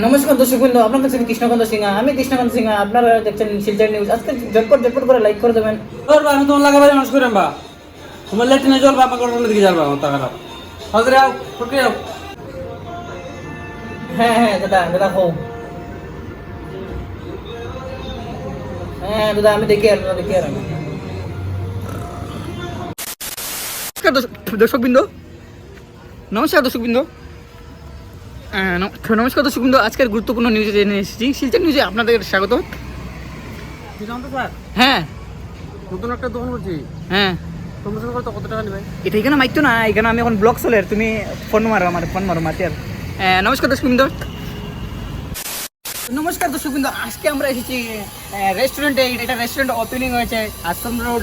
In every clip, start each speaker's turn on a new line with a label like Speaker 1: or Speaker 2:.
Speaker 1: নমস্কার দর্শক বন্ধু, আপনার কাছে কৃষ্ণকান্ত সিংহা। আমি কৃষ্ণকান্ত সিংহা, আপনারা দেখছেন শিলচর নিউজ। আজকে ঝটপট করে লাইক করে দেবেন।
Speaker 2: আমি তোমার লাগাবো নষ্ট করেন বা তোমার লেট্রিনে জল বা আমাকে ঘটনার দিকে যাবো আমার টাকাটা হাজারে আও প্রক্রিয়া আও।
Speaker 1: হ্যাঁ দাদা হোক। হ্যাঁ দাদা, আমি দেখি আর দর্শক বিন্দু, নমস্কার দর্শক বিন্দু, নমস্কার দর্শক বিন্দু। আজকের গুরুত্বপূর্ণ নিউজে জেনে এসেছি। শিলচর নিউজে আপনাদের স্বাগত।
Speaker 2: স্যার
Speaker 1: হ্যাঁ
Speaker 2: নতুন একটা দোকান করছি,
Speaker 1: হ্যাঁ,
Speaker 2: প্রমোশন করতে কত টাকা নেবেন?
Speaker 1: এটা এখানে মাইতো না, এখানে আমি এখন ব্লগ চলে। তুমি ফোন মারো, আমার ফোন মারো মাতিয়ার। নমস্কার দর্শক বিন্দু, নমস্কার দর্শক বিন্দু। আজকে আমরা এসেছি রেস্টুরেন্টে। এটা রেস্টুরেন্ট ওপেনিং হয়েছে আশ্রম রোড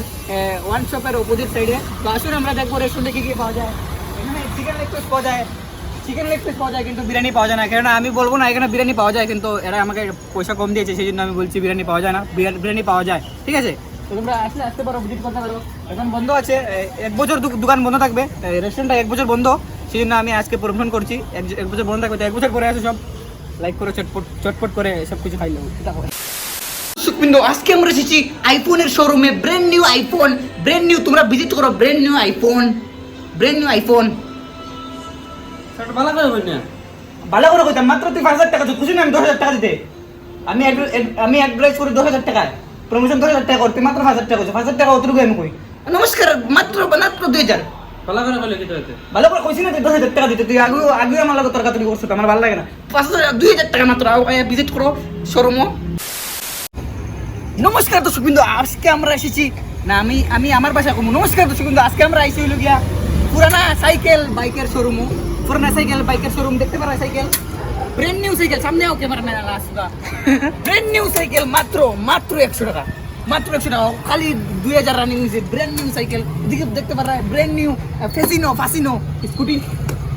Speaker 1: ওয়ান শপের অপোজিট সাইডে। তো আসুন আমরা দেখবো রেস্টুরেন্টে কী পাওয়া যায়। এখানে চিকেন লেগ পিস পাওয়া যায়, কিন্তু বিরিয়ানি পাওয়া যায় না। কেননা আমি বলবো না এখানে বিরিয়ানি পাওয়া যায়, কিন্তু এরা আমাকে পয়সা কম দিয়েছে, সেই জন্য আমি বলছি বিরিয়ানি পাওয়া যায় না। বিরিয়ানি পাওয়া যায়, ঠিক আছে। তো তোমরা আসতে পারো, ভিজিট করতে পারো। এখন বন্ধ আছে, 1 বছর দোকান বন্ধ থাকবে। রেস্টুরেন্টটা 1 বছর বন্ধ, সেই জন্য আমি আজকে প্রমোশন করছি। 1 বছর বন্ধ থাকবে, তো 1 বছর পরে আসো সব লাইক করে চটপট করে সব কিছু খাইলো। সুখবিন্দু, আজকে আমরা এসেছি আইফোনের শোরুমে। Brand new iPhone, brand new. তোমরা ভিজিট করো, ব্র্যান্ড নিউ আইফোন।
Speaker 2: স্যার ভালো করে হবেন না?
Speaker 1: ভালো করে কইতাম, মাত্র তুই 5,000 টাকা খুশি না? আমি 10,000 টাকা দিতে আমি অ্যাডভাইস করি 10,000 টাকা প্রমোশন, 10,000 টাকা করতে মাত্র 5,000 টাকা। 5,000 টাকা অতটুকু আমি কই। নমস্কার, মাত্র 2,000।
Speaker 2: ভালো করে হলে কি হইতে?
Speaker 1: ভালো করে কইছি না তুই 10,000 টাকা দিতে। তুই আগে আমার লাগে তর্কাতর্কি করছিস, আমার ভালো লাগে না। 2,000 টাকা মাত্র। ভিজিট করো শোরুমও। নমস্কার দর্শক বিন্দু, আজকে আমরা এসেছি না, আমি আমার বাসা কমু। নমস্কার দর্শক বিন্দু, আজকে আমরা আইসি হইল গিয়া পুরানা সাইকেল বাইকের শোরুম। দেখতে পারা সাইকেল, ব্র্যান্ড নিউ সাইকেল। সামনে आओ ক্যামেরা ম্যান আসুগা। ব্র্যান্ড নিউ সাইকেল মাত্র 100 টাকা, মাত্র 100 টাকা। খালি 2000 রানিং হয়েছে। ব্র্যান্ড নিউ সাইকেল দিকে দেখতে পারা, ব্র্যান্ড নিউ ফাসিনো স্কুটি।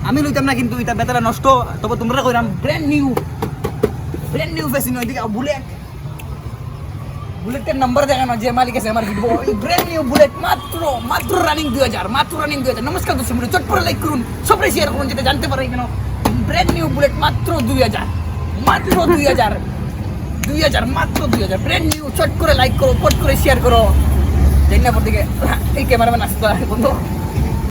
Speaker 1: আমি লইতাম না, কিন্তু এটা বেতারা নষ্ট। তবে তোমরা কইরাম ব্র্যান্ড নিউ ফাসিনো। এদিকে বুলেটের নাম্বার দেখানো, যে মালিক আছে আমার ভিডিও। ব্র্যান্ড নিউ বুলেট মাত্র রানিং 2000। নমস্কার দর্শক বন্ধু, চটপট লাইক করুন, সবাই শেয়ার করুন, যেটা জানতে পারে কেন। ব্র্যান্ড নিউ বুলেট মাত্র 2000, মাত্র 2000, মাত্র 2000। ব্র্যান্ড নিউ, চট করে লাইক করো, পট করে শেয়ার করো। জানি না পর দিকে এই ক্যামেরাম্যান আসতে বন্ধু।